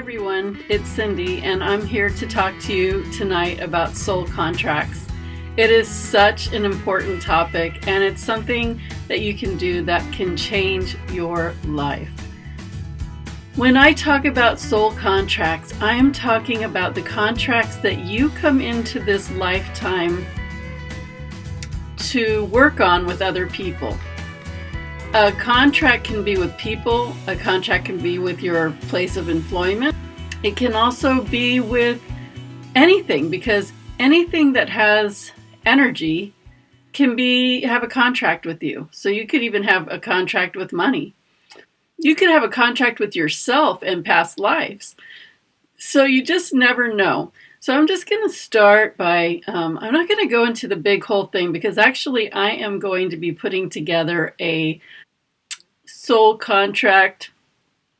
everyone, it's Cindy and I'm here to talk to you tonight about soul contracts. It is such an important topic and it's something that you can do that can change your life. When I talk about soul contracts, I am talking about the contracts that you come into this lifetime to work on with other people. A contract can be with people, a contract can be with your place of employment. It can also be with anything, because anything that has energy can have a contract with you. So you could even have a contract with money. You could have a contract with yourself and past lives. So you just never know. So I'm just going to start by, I'm not going to go into the big whole thing, because actually I am going to be putting together a soul contract,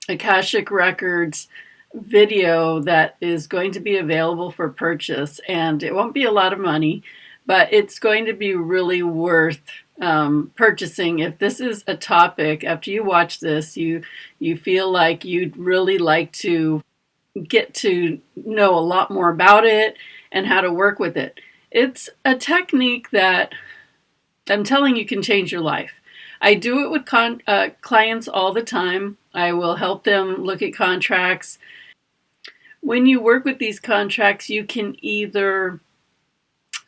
Akashic Records video that is going to be available for purchase. And it won't be a lot of money, but it's going to be really worth purchasing. If this is a topic, after you watch this, you feel like you'd really like to get to know a lot more about it and how to work with it. It's a technique that I'm telling you can change your life. I do it with clients all the time. I will help them look at contracts. When you work with these contracts, you can either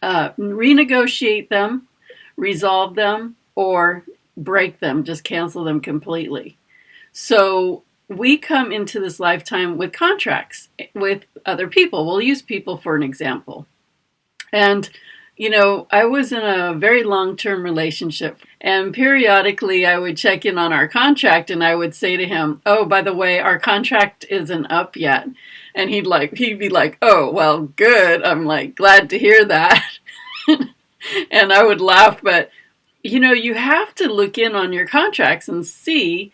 renegotiate them, resolve them, or break them, just cancel them completely. So we come into this lifetime with contracts with other people. We'll use people for an example. And you know, I was in a very long-term relationship, and periodically I would check in on our contract and I would say to him, "Oh, by the way, our contract isn't up yet." And he'd be like, "Oh, well, good." I'm like, "Glad to hear that." And I would laugh, but you know, you have to look in on your contracts and see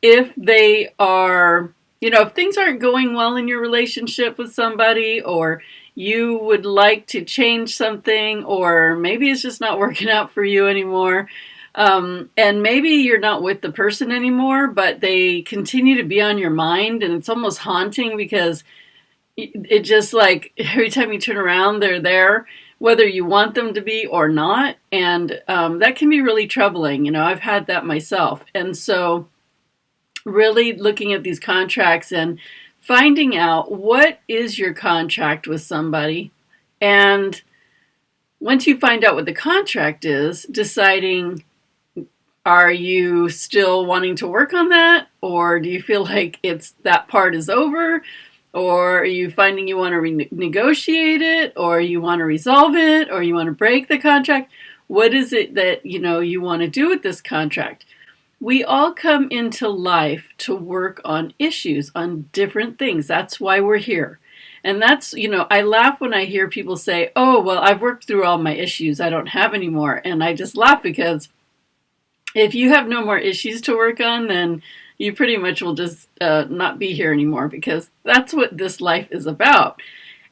if they are, you know, if things aren't going well in your relationship with somebody, or you would like to change something, or maybe it's just not working out for you anymore. And maybe you're not with the person anymore, but they continue to be on your mind, and it's almost haunting, because it just like every time you turn around, they're there, whether you want them to be or not. And that can be really troubling. You know, I've had that myself. And so really looking at these contracts and finding out what is your contract with somebody, and once you find out what the contract is, deciding, are you still wanting to work on that, or do you feel like that part is over, or are you finding you want to renegotiate it, or you want to resolve it, or you want to break the contract? What is it that you want to do with this contract? We all come into life to work on issues, on different things. That's why we're here. And that's, I laugh when I hear people say, "Oh, well, I've worked through all my issues. I don't have any more." And I just laugh, because if you have no more issues to work on, then you pretty much will just not be here anymore, because that's what this life is about.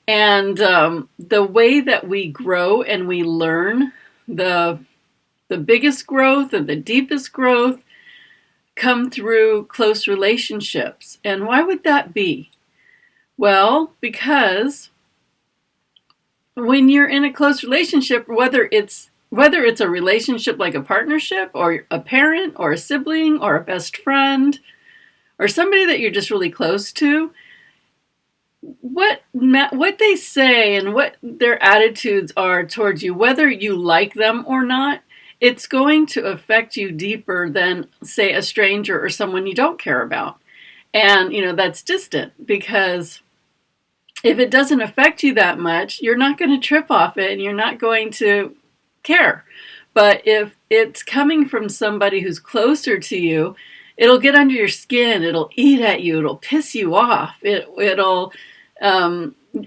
And the way that we grow and we learn, the biggest growth and the deepest growth come through close relationships. And why would that be? Well, because when you're in a close relationship, whether it's a relationship like a partnership, or a parent, or a sibling, or a best friend, or somebody that you're just really close to, what they say and what their attitudes are towards you, whether you like them or not, it's going to affect you deeper than, say, a stranger or someone you don't care about. And, that's distant, because if it doesn't affect you that much, you're not going to trip off it and you're not going to care. But if it's coming from somebody who's closer to you, it'll get under your skin, it'll eat at you, it'll piss you off, it'll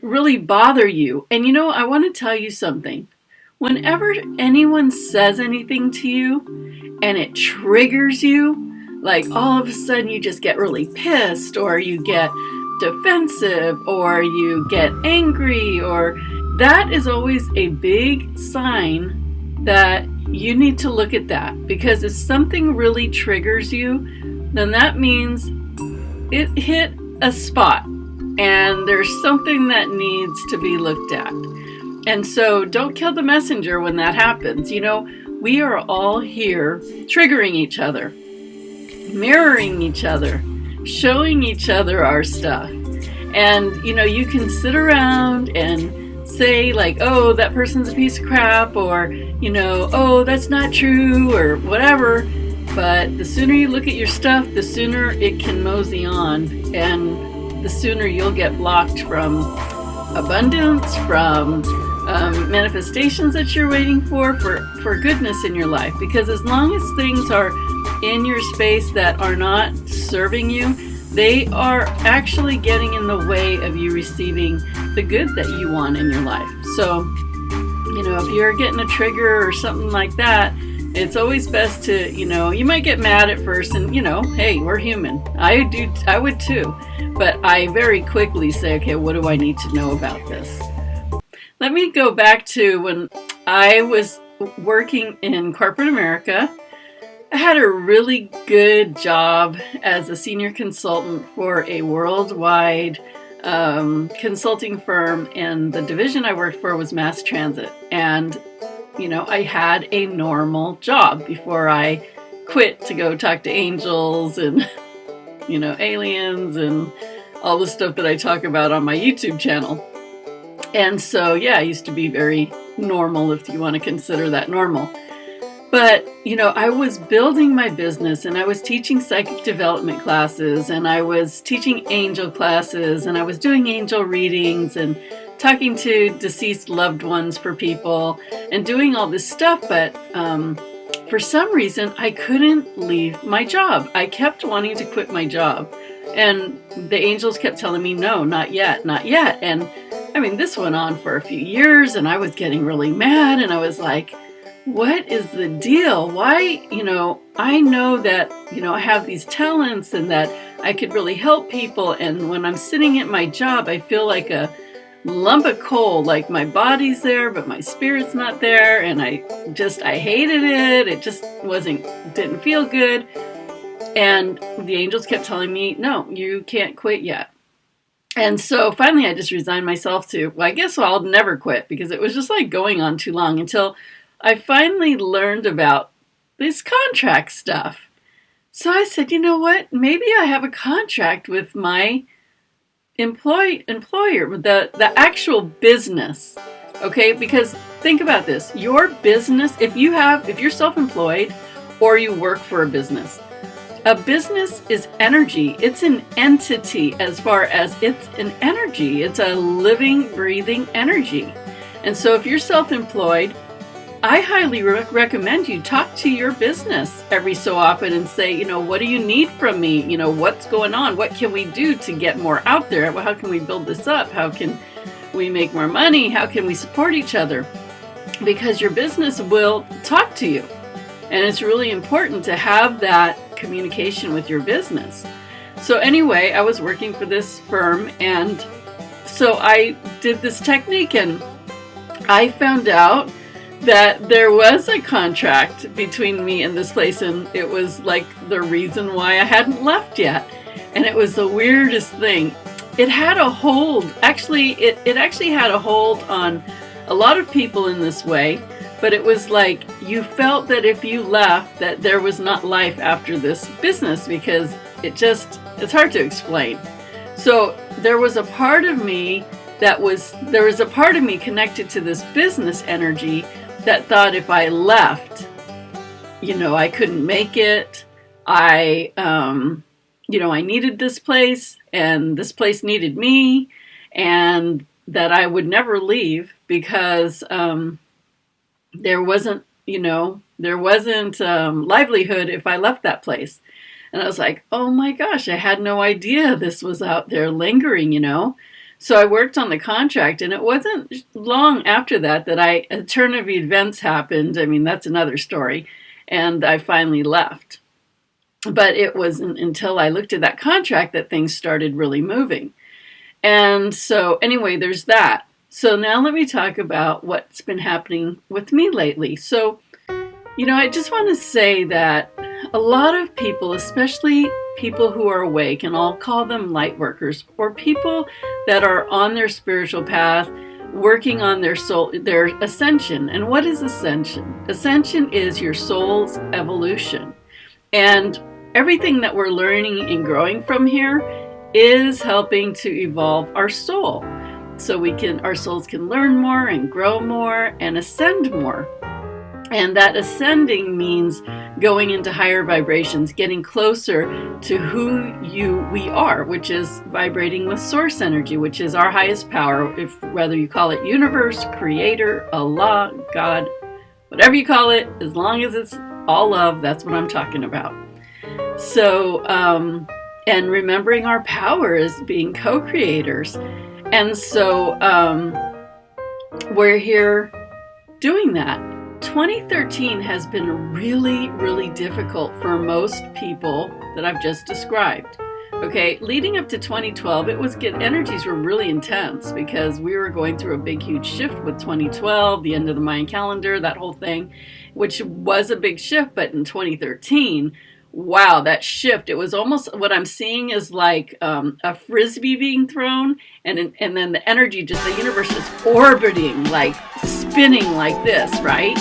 really bother you. And I want to tell you something. Whenever anyone says anything to you and it triggers you, like all of a sudden you just get really pissed, or you get defensive, or you get angry, or that is always a big sign that you need to look at that. Because if something really triggers you, then that means it hit a spot. and there's something that needs to be looked at. And so don't kill the messenger when that happens. We are all here triggering each other, mirroring each other, showing each other our stuff. And, you can sit around and say like, oh, that person's a piece of crap, or, oh, that's not true, or whatever. But the sooner you look at your stuff, the sooner it can mosey on, and the sooner you'll get blocked from abundance, from manifestations that you're waiting for goodness in your life. Because as long as things are in your space that are not serving you, they are actually getting in the way of you receiving the good that you want in your life. So, if you're getting a trigger or something like that, it's always best to, you might get mad at first, and, hey, we're human. I would too. But I very quickly say, okay, what do I need to know about this? Let me go back to when I was working in corporate America. I had a really good job as a senior consultant for a worldwide consulting firm, and the division I worked for was mass transit. And, I had a normal job before I quit to go talk to angels and, aliens and all the stuff that I talk about on my YouTube channel. And so, I used to be very normal, if you want to consider that normal. But, I was building my business, and I was teaching psychic development classes, and I was teaching angel classes, and I was doing angel readings and talking to deceased loved ones for people and doing all this stuff. But for some reason, I couldn't leave my job. I kept wanting to quit my job. And the angels kept telling me, no, not yet, not yet. And this went on for a few years, and I was getting really mad, and I was like, what is the deal? Why, I know that, I have these talents and that I could really help people. And when I'm sitting at my job, I feel like a lump of coal, like my body's there, but my spirit's not there. And I hated it. It just didn't feel good. And the angels kept telling me, no, you can't quit yet. And so finally I just resigned myself to, I guess I'll never quit, because it was just like going on too long until I finally learned about this contract stuff. So I said, you know what? Maybe I have a contract with my employer, the actual business. Okay? Because think about this. Your business, if you're self-employed or you work for a business is energy. It's an entity as far as it's an energy. It's a living, breathing energy. And so if you're self-employed, I highly recommend you talk to your business every so often and say, what do you need from me? What's going on? What can we do to get more out there? How can we build this up? How can we make more money? How can we support each other? Because your business will talk to you. And it's really important to have that communication with your business. So anyway, I was working for this firm, and so I did this technique, and I found out that there was a contract between me and this place, and it was like the reason why I hadn't left yet. And it was the weirdest thing. It had a hold. Actually, it actually had a hold on a lot of people in this way. But it was like you felt that if you left, that there was not life after this business, because it's hard to explain. So there was a part of me connected to this business energy that thought if I left, I couldn't make it. I needed this place, and this place needed me, and that I would never leave because, there wasn't livelihood if I left that place. And I was like, oh my gosh, I had no idea this was out there lingering, So I worked on the contract, and it wasn't long after that a turn of events happened. That's another story. And I finally left. But it wasn't until I looked at that contract that things started really moving. And so anyway, there's that. So now let me talk about what's been happening with me lately. So, I just want to say that a lot of people, especially people who are awake, and I'll call them light workers, or people that are on their spiritual path, working on their soul, their ascension. And what is ascension? Ascension is your soul's evolution. And everything that we're learning and growing from here is helping to evolve our soul. So our souls can learn more and grow more and ascend more. And that ascending means going into higher vibrations, getting closer to who we are, which is vibrating with source energy, which is our highest power, whether you call it universe, creator, Allah, God, whatever you call it, as long as it's all love, that's what I'm talking about. So, and remembering our power as being co-creators. And so we're here doing that. 2013 has been really, really difficult for most people that I've just described. Okay, leading up to 2012, energies were really intense because we were going through a big, huge shift with 2012, the end of the Mayan calendar, that whole thing, which was a big shift. But in 2013, wow, that shift, it was almost, what I'm seeing is like a frisbee being thrown, and then the energy, just the universe just orbiting, like spinning like this, right?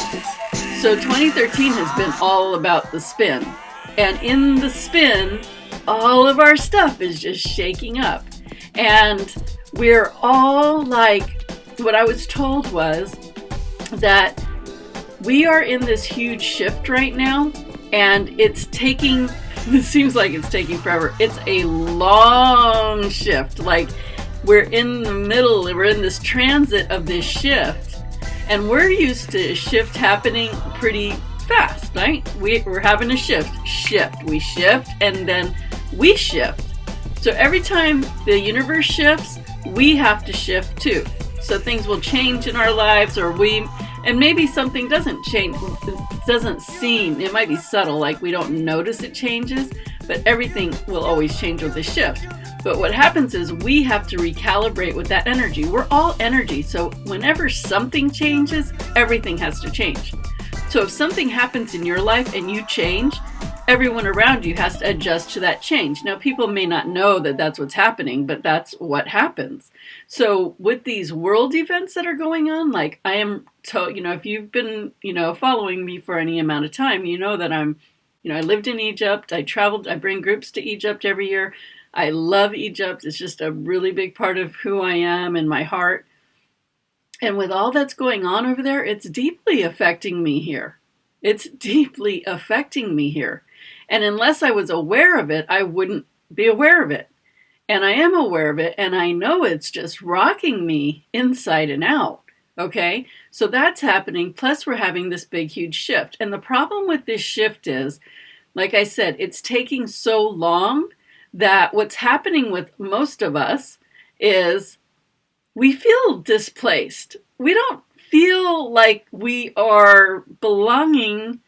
So 2013 has been all about the spin. And in the spin, all of our stuff is just shaking up. And we're all like, what I was told was that we are in this huge shift right now. And it seems like it's taking forever. It's a long shift. Like, we're in the middle, we're in this transit of this shift. And we're used to shift happening pretty fast, right? We're having a shift. We shift, and then we shift. So every time the universe shifts, we have to shift too. So things will change in our lives, and maybe something doesn't change. It might be subtle, like we don't notice it changes, but everything will always change with the shift. But what happens is we have to recalibrate with that energy. We're all energy, so whenever something changes, everything has to change. So if something happens in your life and you change, everyone around you has to adjust to that change. Now, people may not know that that's what's happening, but that's what happens. So with these world events that are going on, like I am if you've been, following me for any amount of time, you know that I lived in Egypt. I traveled, I bring groups to Egypt every year. I love Egypt. It's just a really big part of who I am and my heart. And with all that's going on over there, it's deeply affecting me here. And unless I was aware of it, I wouldn't be aware of it. And I am aware of it, and I know it's just rocking me inside and out. Okay? So that's happening, plus we're having this big, huge shift. And the problem with this shift is, like I said, it's taking so long that what's happening with most of us is we feel displaced. We don't feel like we are belonging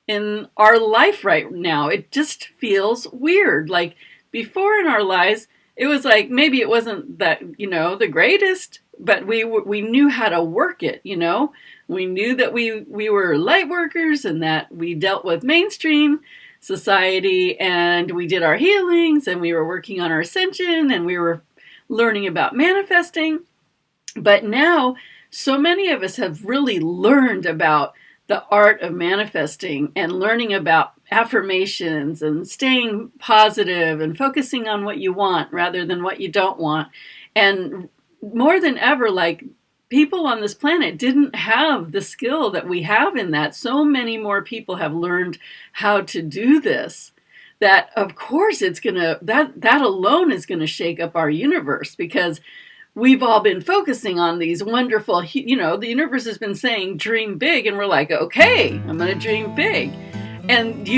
in our life right now. It just feels weird. Like before in our lives, it was like maybe it wasn't that, the greatest, but we knew how to work it, We knew that we were light workers and that we dealt with mainstream society, and we did our healings, and we were working on our ascension, and we were learning about manifesting. But now, so many of us have really learned about the art of manifesting and learning about affirmations and staying positive and focusing on what you want rather than what you don't want. And more than ever, like, people on this planet didn't have the skill that we have in that. So many more people have learned how to do this, that of course that alone is gonna shake up our universe, because we've all been focusing on these wonderful, the universe has been saying dream big, and we're like, okay, I'm gonna dream big. And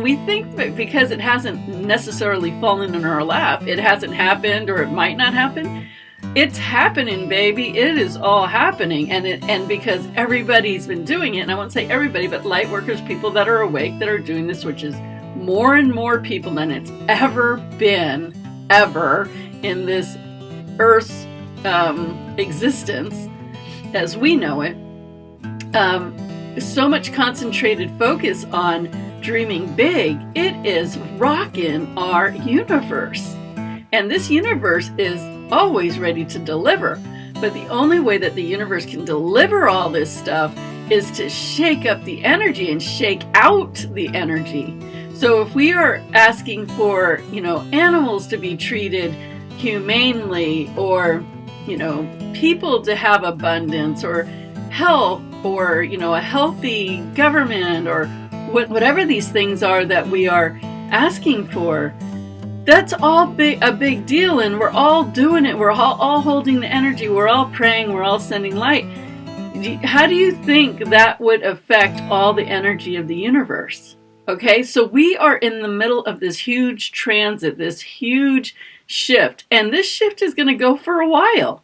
we think that because it hasn't necessarily fallen in our lap, it hasn't happened, or it might not happen. It's happening, baby. It is all happening. And because everybody's been doing it, and I won't say everybody, but light workers, people that are awake, that are doing this, which is more and more people than it's ever been, ever, in this Earth's existence as we know it. So much concentrated focus on dreaming big, it is rocking our universe. And this universe is always ready to deliver. But the only way that the universe can deliver all this stuff is to shake up the energy and shake out the energy. So if we are asking for, animals to be treated humanely, or, people to have abundance or health, or, a healthy government, or whatever these things are that we are asking for, that's all a big deal, and we're all doing it. We're all holding the energy. We're all praying. We're all sending light. How do you think that would affect all the energy of the universe? Okay, so we are in the middle of this huge transit, this huge shift, and this shift is going to go for a while.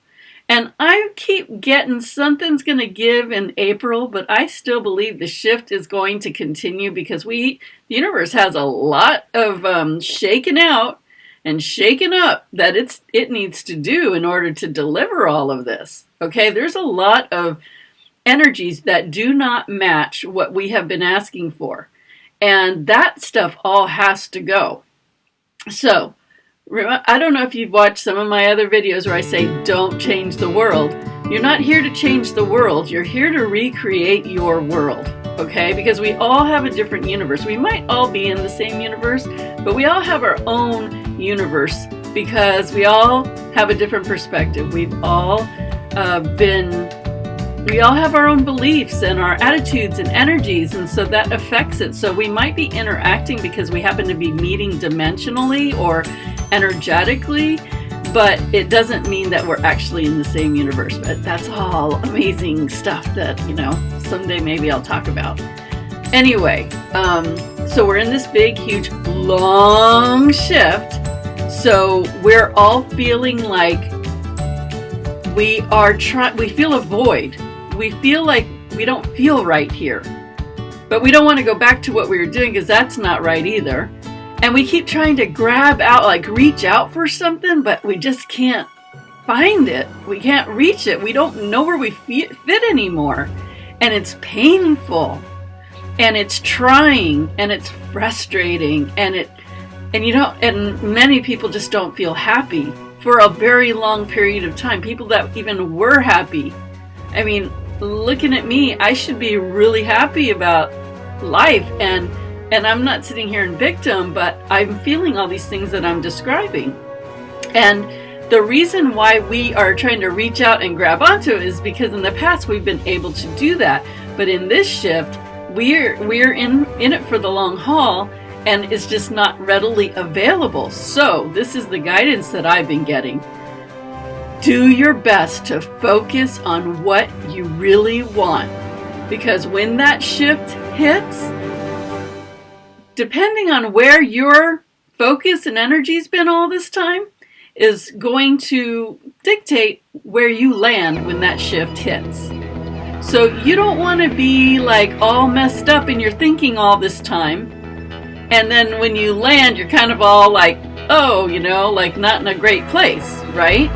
And I keep getting something's going to give in April, but I still believe the shift is going to continue, because the universe has a lot of shaking out and shaking up that it needs to do in order to deliver all of this. Okay, there's a lot of energies that do not match what we have been asking for. And that stuff all has to go. So, I don't know if you've watched some of my other videos where I say, don't change the world. You're not here to change the world. You're here to recreate your world. Okay? Because we all have a different universe. We might all be in the same universe, but we all have our own universe, because we all have a different perspective. We all have our own beliefs and our attitudes and energies, and so that affects it. So we might be interacting because we happen to be meeting dimensionally or energetically, but it doesn't mean that we're actually in the same universe. But that's all amazing stuff that, someday maybe I'll talk about. Anyway, so we're in this big, huge, long shift. So we're all feeling like we feel a void. We feel like we don't feel right here. But we don't want to go back to what we were doing, because that's not right either. And we keep trying to grab out, reach out for something, but we just can't find it. We can't reach it. We don't know where we fit anymore. And it's painful. And it's trying. And it's frustrating. And many people just don't feel happy for a very long period of time. People that even were happy. I mean, looking at me, I should be really happy about life, and I'm not sitting here in victim, but I'm feeling all these things that I'm describing. And the reason why we are trying to reach out and grab onto it is because in the past we've been able to do that, but in this shift we're in it for the long haul, and it's just not readily available. So this is the guidance that I've been getting. Do your best to focus on what you really want, because when that shift hits, depending on where your focus and energy's been all this time, is going to dictate where you land when that shift hits. So you don't want to be all messed up in your thinking all this time, and then when you land, you're kind of all not in a great place, right?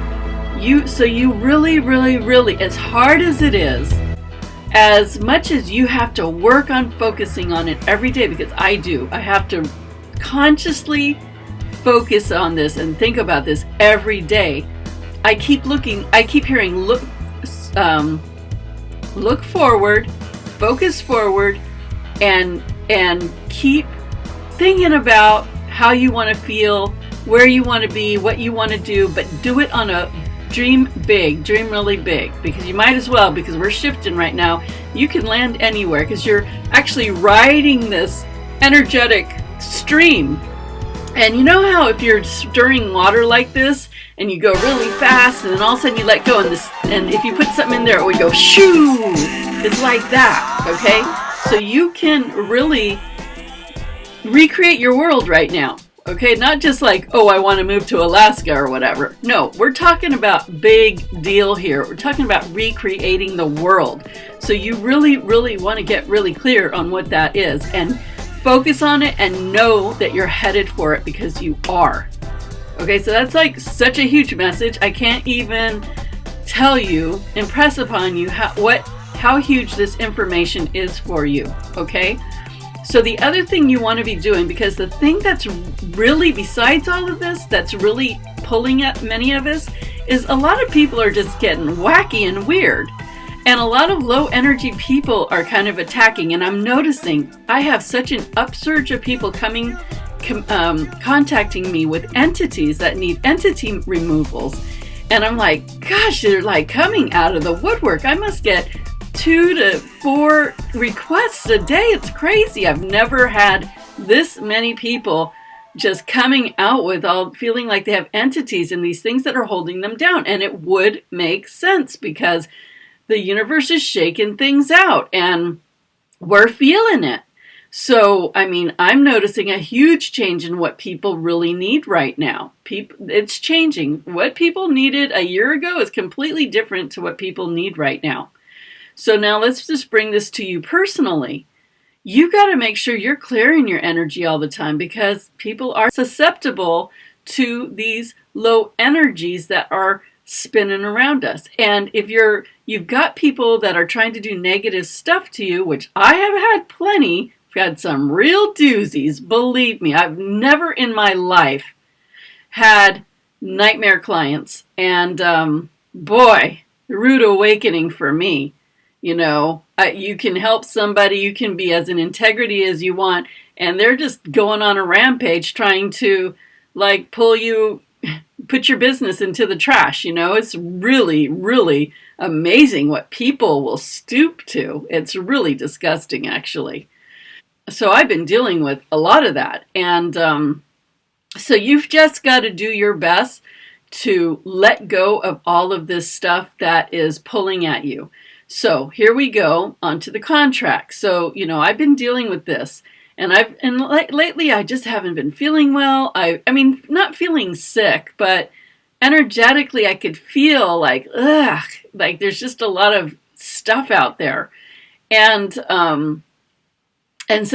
So you really, really, really, as hard as it is, as much as you have to work on focusing on it every day, because I have to consciously focus on this and think about this every day. I keep hearing, look forward, focus forward, and keep thinking about how you want to feel, where you want to be, what you want to do, but do it on a dream big, dream really big, because you might as well, because we're shifting right now. You can land anywhere, because you're actually riding this energetic stream. And you know how if you're stirring water like this, and you go really fast, and then all of a sudden you let go, and if you put something in there, it would go shoo! It's like that, okay? So you can really recreate your world right now. Okay, not just I want to move to Alaska or whatever. No, we're talking about big deal here. We're talking about recreating the world. So you really, really want to get really clear on what that is and focus on it and know that you're headed for it, because you are. Okay, so that's such a huge message. I can't even tell you, impress upon you how huge this information is for you. Okay? So the other thing you want to be doing, because the thing that's really, besides all of this, that's really pulling at many of us, is a lot of people are just getting wacky and weird. And a lot of low energy people are kind of attacking. And I'm noticing I have such an upsurge of people coming, contacting me with entities that need entity removals. And I'm like, gosh, they're like coming out of the woodwork. I must get 2 to 4 requests a day. It's crazy. I've never had this many people just coming out with all feeling like they have entities and these things that are holding them down. And it would make sense because the universe is shaking things out and we're feeling it. So, I mean, I'm noticing a huge change in what people really need right now. It's changing. What people needed a year ago is completely different to what people need right now. So now let's just bring this to you personally. You got to make sure you're clearing your energy all the time because people are susceptible to these low energies that are spinning around us. And if you've got people that are trying to do negative stuff to you, which I have had plenty, I've had some real doozies, believe me. I've never in my life had nightmare clients. And boy, rude awakening for me. You know, you can help somebody, you can be as in integrity as you want, and they're just going on a rampage trying to like put your business into the trash. You know, it's really, really amazing what people will stoop to. It's really disgusting, actually. So I've been dealing with a lot of that. And so you've just got to do your best to let go of all of this stuff that is pulling at you. So here we go onto the contract. So, you know, I've been dealing with this and lately I just haven't been feeling well. I mean, not feeling sick, but energetically I could feel like, like there's just a lot of stuff out there. And so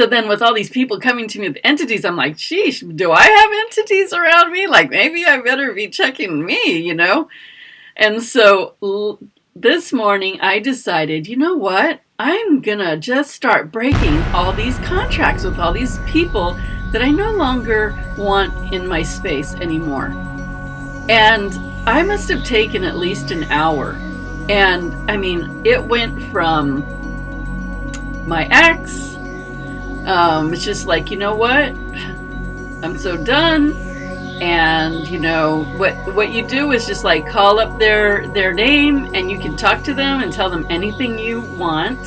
then with all these people coming to me with entities, I'm like, sheesh, do I have entities around me? Like maybe I better be checking me, you know? And so this morning, I decided, you know what? I'm going to just start breaking all these contracts with all these people that I no longer want in my space anymore. And I must have taken at least an hour. And I mean, it went from my ex. It's just like, you know what? I'm so done. And you know what you do is just like call up their name and you can talk to them and tell them anything you want,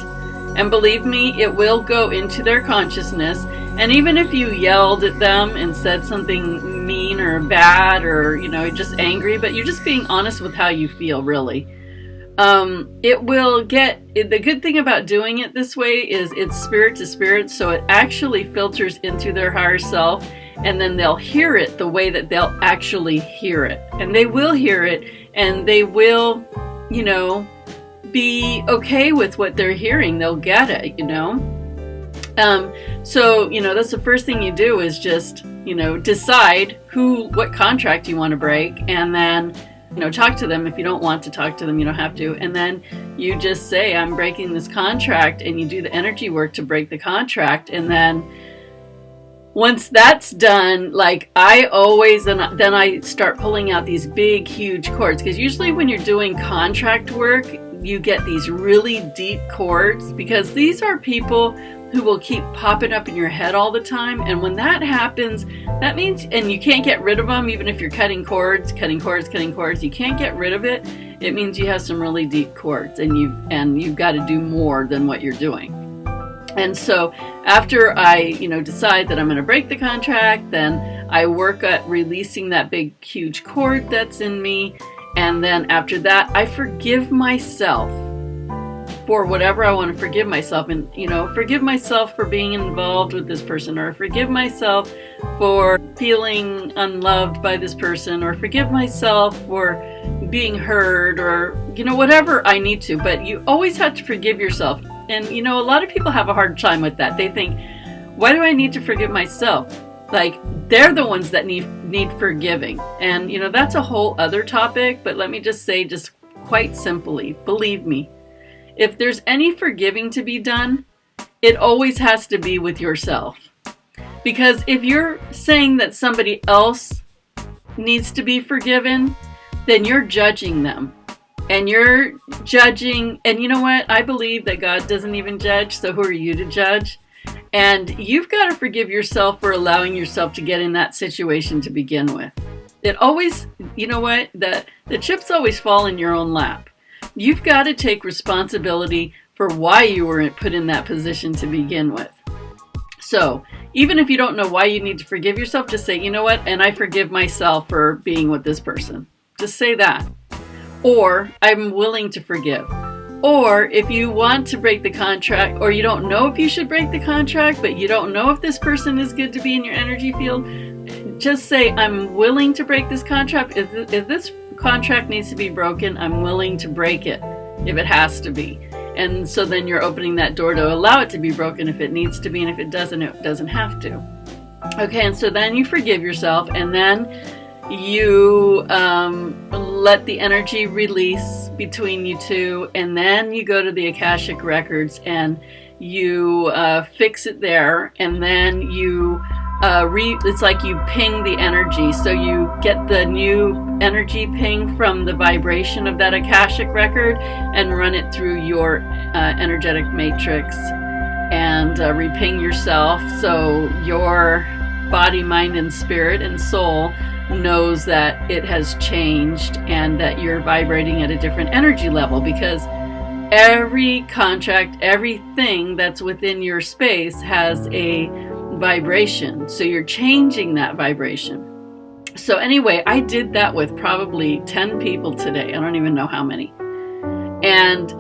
and believe me, it will go into their consciousness. And even if you yelled at them and said something mean or bad or you know just angry, but you're just being honest with how you feel, really, it will get the good thing about doing it this way is it's spirit to spirit, so it actually filters into their higher self. And then they'll hear it the way that they'll actually hear it. And they will hear it and they will, you know, be okay with what they're hearing. They'll get it, you know. So, you know, that's the first thing you do is just, you know, decide what contract you want to break. And then, you know, talk to them. If you don't want to talk to them, you don't have to. And then you just say, I'm breaking this contract. And you do the energy work to break the contract. And then once that's done, like I always, and then I start pulling out these big, huge cords. Because usually when you're doing contract work, you get these really deep cords. Because these are people who will keep popping up in your head all the time. And when that happens, that means, and you can't get rid of them, even if you're cutting cords, you can't get rid of it. It means you have some really deep cords and you've got to do more than what you're doing. And so after I, you know, decide that I'm going to break the contract, then I work at releasing that big, huge cord that's in me. And then after that, I forgive myself for whatever I want to forgive myself. And, you know, forgive myself for being involved with this person, or forgive myself for feeling unloved by this person, or forgive myself for being hurt, or, you know, whatever I need to. But you always have to forgive yourself. And, you know, a lot of people have a hard time with that. They think, why do I need to forgive myself? Like, they're the ones that need forgiving. And, you know, that's a whole other topic. But let me just say, just quite simply, believe me, if there's any forgiving to be done, it always has to be with yourself. Because if you're saying that somebody else needs to be forgiven, then you're judging them. And you're judging, and you know what? I believe that God doesn't even judge, so who are you to judge? And you've got to forgive yourself for allowing yourself to get in that situation to begin with. It always, you know what? The chips always fall in your own lap. You've got to take responsibility for why you were put in that position to begin with. So, even if you don't know why you need to forgive yourself, just say, you know what? And I forgive myself for being with this person. Just say that. Or, I'm willing to forgive. Or, if you want to break the contract, or you don't know if you should break the contract, but you don't know if this person is good to be in your energy field, just say, I'm willing to break this contract. If this contract needs to be broken, I'm willing to break it, if it has to be. And so then you're opening that door to allow it to be broken if it needs to be, and if it doesn't have to. Okay, and so then you forgive yourself, and then you let the energy release between you two, and then you go to the Akashic records and you fix it there, and then you it's like you ping the energy, so you get the new energy ping from the vibration of that Akashic record and run it through your energetic matrix and reping yourself, so your body, mind, and spirit and soul knows that it has changed and that you're vibrating at a different energy level, because every contract, everything that's within your space has a vibration. So you're changing that vibration. So anyway, I did that with probably 10 people today. I don't even know how many. And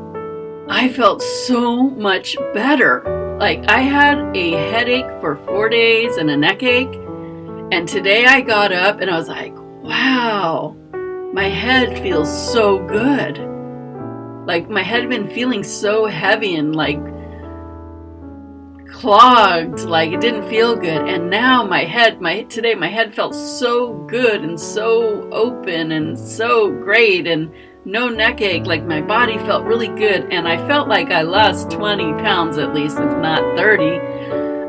I felt so much better. Like, I had a headache for 4 days and a neck ache. And today I got up and I was like, wow, my head feels so good. Like, my head had been feeling so heavy and like clogged, like it didn't feel good. And now my head felt so good and so open and so great, and no neck ache. Like, my body felt really good, and I felt like I lost 20 pounds at least, if not 30.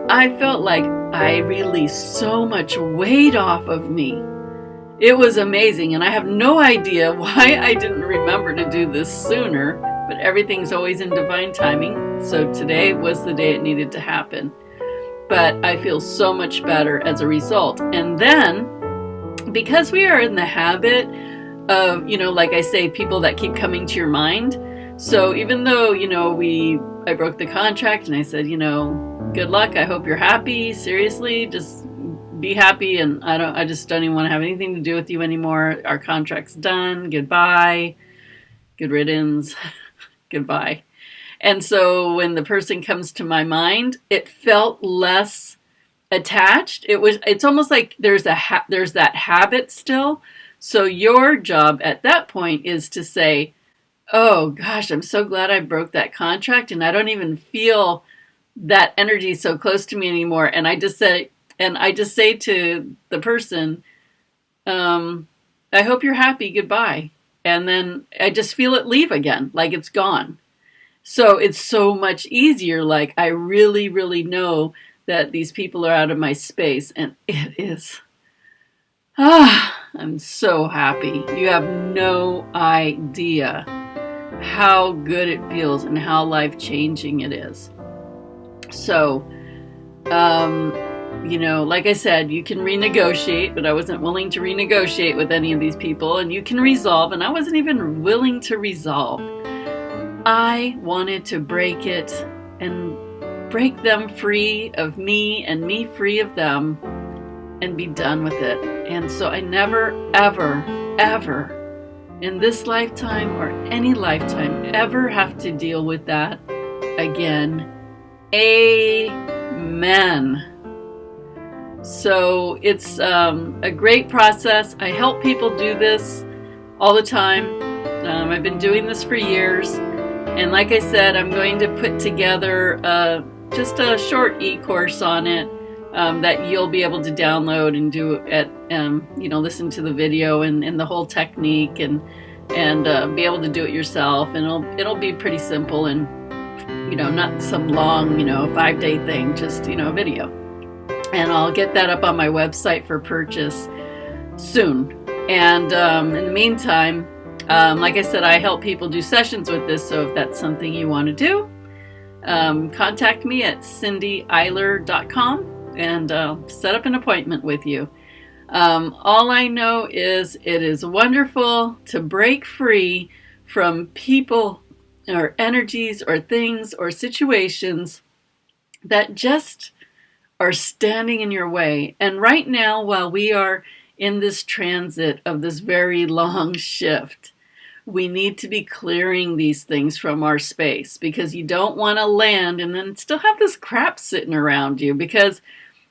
I felt like I released so much weight off of me. It was amazing, and I have no idea why I didn't remember to do this sooner, but everything's always in divine timing, so today was the day it needed to happen. But I feel so much better as a result. And then, because we are in the habit of, like I say, people that keep coming to your mind, so even though, I broke the contract and I said, good luck, I hope you're happy, seriously, just be happy, and I just don't even want to have anything to do with you anymore. Our contract's done, goodbye, good riddance, goodbye. And so when the person comes to my mind, it felt less attached. It's almost like there's that habit still. So your job at that point is to say, oh gosh, I'm so glad I broke that contract, and I don't even feel that energy so close to me anymore. And I just say to the person, I hope you're happy, goodbye. And then I just feel it leave again, like it's gone. So it's so much easier. Like, I really, really know that these people are out of my space, and it is, I'm so happy. You have no idea how good it feels and how life-changing it is. So, like I said, you can renegotiate, but I wasn't willing to renegotiate with any of these people, and you can resolve, and I wasn't even willing to resolve. I wanted to break it and break them free of me and me free of them and be done with it. And so I never, ever, ever in this lifetime or any lifetime ever have to deal with that again. Amen. So it's a great process. I help people do this all the time. I've been doing this for years. And like I said, I'm going to put together just a short e-course on it that you'll be able to download and do at, listen to the video and the whole technique and be able to do it yourself. And it'll be pretty simple and not some long, 5-day thing, just, a video. And I'll get that up on my website for purchase soon. And in the meantime, like I said, I help people do sessions with this. So if that's something you want to do, contact me at cindyeiler.com and set up an appointment with you. All I know is it is wonderful to break free from people or energies or things or situations that just are standing in your way. And right now, while we are in this transit of this very long shift, we need to be clearing these things from our space, because you don't want to land and then still have this crap sitting around you. Because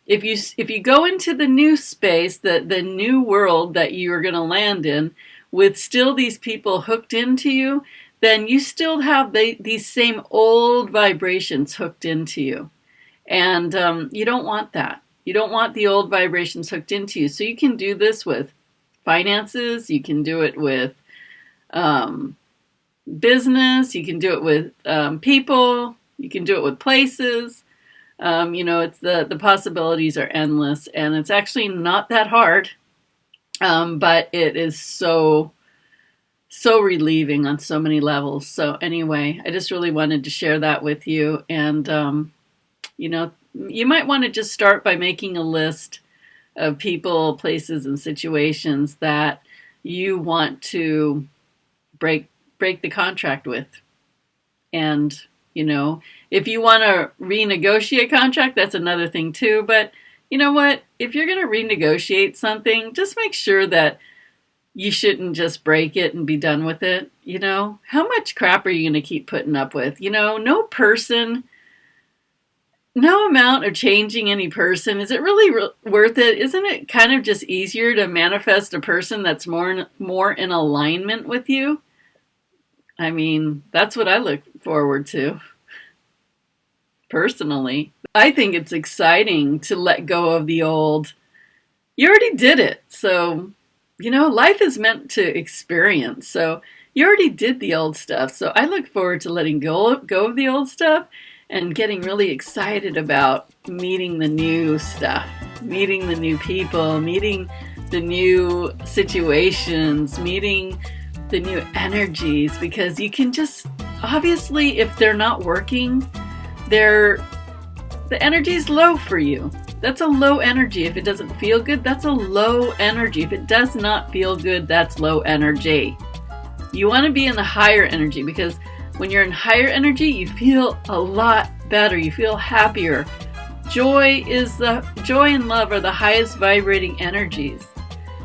if you go into the new space, the new world that you are going to land in, with still these people hooked into you, then you still have these same old vibrations hooked into you. And you don't want that. You don't want the old vibrations hooked into you. So you can do this with finances. You can do it with business. You can do it with people. You can do it with places. It's the possibilities are endless, and it's actually not that hard, but it is so relieving on so many levels. So anyway, I just really wanted to share that with you. And you might want to just start by making a list of people, places, and situations that you want to break the contract with. And if you want to renegotiate contract, that's another thing too. But you know what? If you're going to renegotiate something, just make sure that you shouldn't just break it and be done with it. How much crap are you going to keep putting up with? No person, no amount of changing any person. Is it really worth it? Isn't it kind of just easier to manifest a person that's more in alignment with you? I mean, that's what I look forward to. Personally, I think it's exciting to let go of the old. You already did it. So, life is meant to experience. So you already did the old stuff. So I look forward to letting go of the old stuff and getting really excited about meeting the new stuff, meeting the new people, meeting the new situations, meeting the new energies, because you can just, obviously, if they're not working, the energy is low for you. That's a low energy. If it doesn't feel good, that's a low energy. If it does not feel good, that's low energy. You want to be in the higher energy, because when you're in higher energy, you feel a lot better. You feel happier. Joy and love are the highest vibrating energies.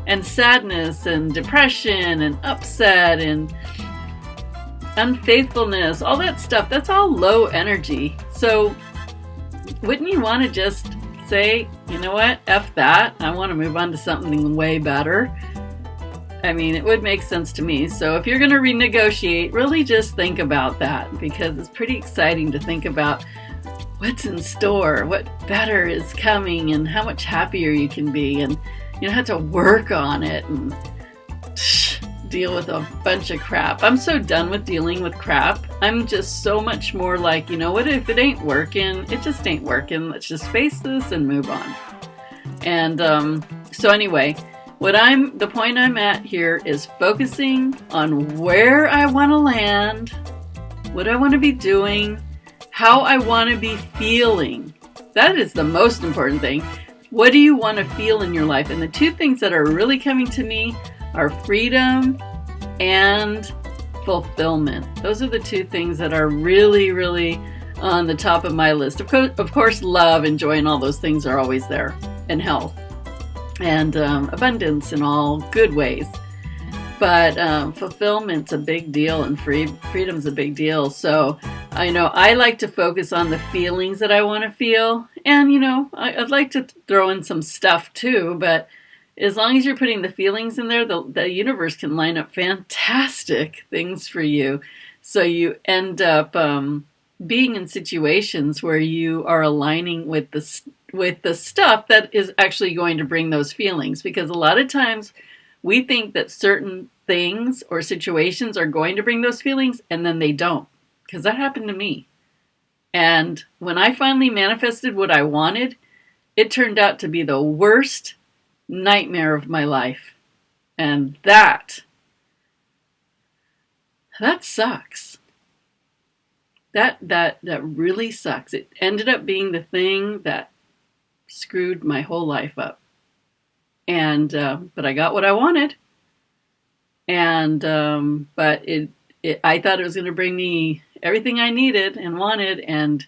And sadness and depression and upset and unfaithfulness, all that stuff, that's all low energy. So wouldn't you want to just say, you know what, F that, I want to move on to something way better? I mean, it would make sense to me. So if you're going to renegotiate, really just think about that, because it's pretty exciting to think about what's in store, what better is coming, and how much happier you can be. And you don't have to work on it and deal with a bunch of crap. I'm so done with dealing with crap. I'm just so much more like, what, if it ain't working, it just ain't working. Let's just face this and move on. And so anyway, the point I'm at here is focusing on where I want to land, what I want to be doing, how I want to be feeling. That is the most important thing. What do you want to feel in your life? And the two things that are really coming to me are freedom and fulfillment. Those are the two things that are really, really on the top of my list. Of course, love and joy and all those things are always there, and health and abundance in all good ways. But fulfillment's a big deal, and freedom's a big deal. So I like to focus on the feelings that I want to feel. And, I'd like to throw in some stuff too. But as long as you're putting the feelings in there, the universe can line up fantastic things for you. So you end up being in situations where you are aligning with the stuff that is actually going to bring those feelings. Because a lot of times we think that certain things or situations are going to bring those feelings, and then they don't. Because that happened to me. And when I finally manifested what I wanted, it turned out to be the worst nightmare of my life. And that sucks. That really sucks. It ended up being the thing that screwed my whole life up. And but I got what I wanted. And but I thought it was going to bring me everything I needed and wanted, and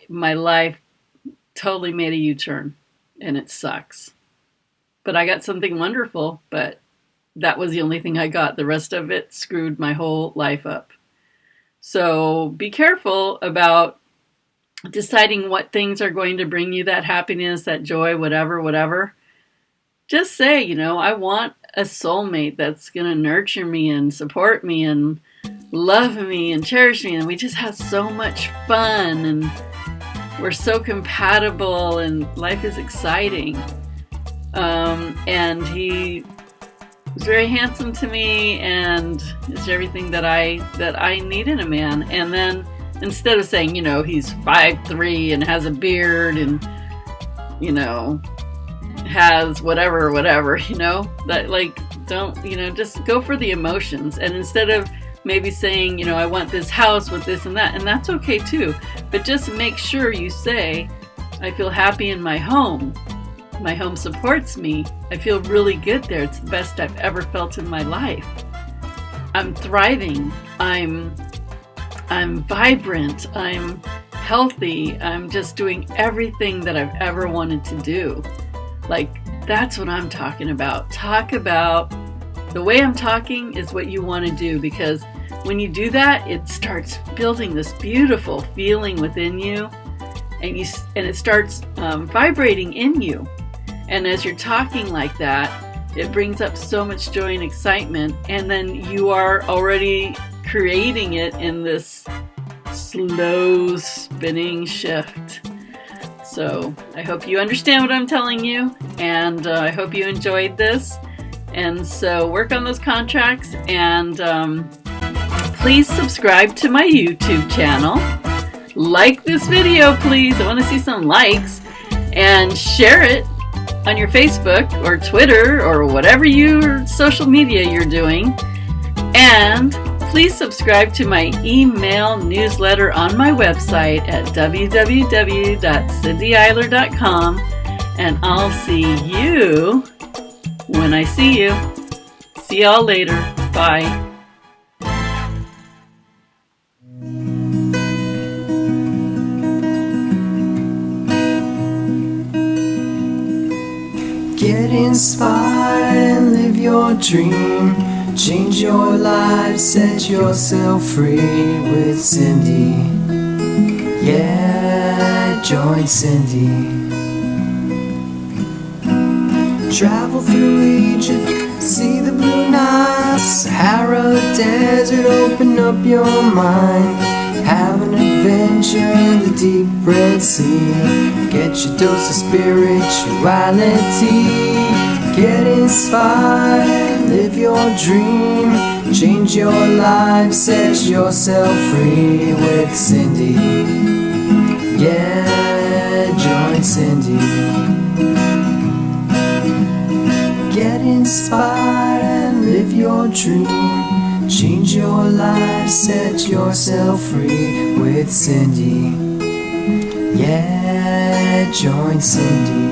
my life totally made a U-turn, and it sucks. But I got something wonderful, but that was the only thing I got. The rest of it screwed my whole life up. So be careful about deciding what things are going to bring you that happiness, that joy, whatever. Just say, I want a soulmate that's going to nurture me and support me and love me and cherish me. And we just have so much fun and we're so compatible and life is exciting. And he was very handsome to me and is everything that I need in a man. And then instead of saying, he's 5'3" and has a beard and, has whatever, that don't, just go for the emotions. And instead of maybe saying, I want this house with this and that's okay too. But just make sure you say, I feel happy in my home. My home supports me. I feel really good there. It's the best I've ever felt in my life. I'm thriving. I'm vibrant. I'm healthy. I'm just doing everything that I've ever wanted to do. That's what I'm talking about. Talk about the way I'm talking is what you want to do, because when you do that, it starts building this beautiful feeling within you, and it starts vibrating in you. And as you're talking like that, it brings up so much joy and excitement, and then you are already creating it in this slow spinning shift. So I hope you understand what I'm telling you, and I hope you enjoyed this. And so work on those contracts, and please subscribe to my YouTube channel. Like this video, please. I want to see some likes, and share it on your Facebook or Twitter or whatever your social media you're doing. And please subscribe to my email newsletter on my website at www.cindyeiler.com, and I'll see you when I see you. See y'all later. Bye. Get inspired and live your dream. Change your life, set yourself free with Cindy. Yeah, join Cindy. Travel through Egypt, see the blue Nile, Sahara Desert, open up your mind. Have an adventure in the deep Red Sea. Get your dose of spirituality. Get inspired, live your dream. Change your life, set yourself free with Cindy. Yeah, join Cindy. Get inspired and live your dream. Change your life, set yourself free with Cindy. Yeah, join Cindy.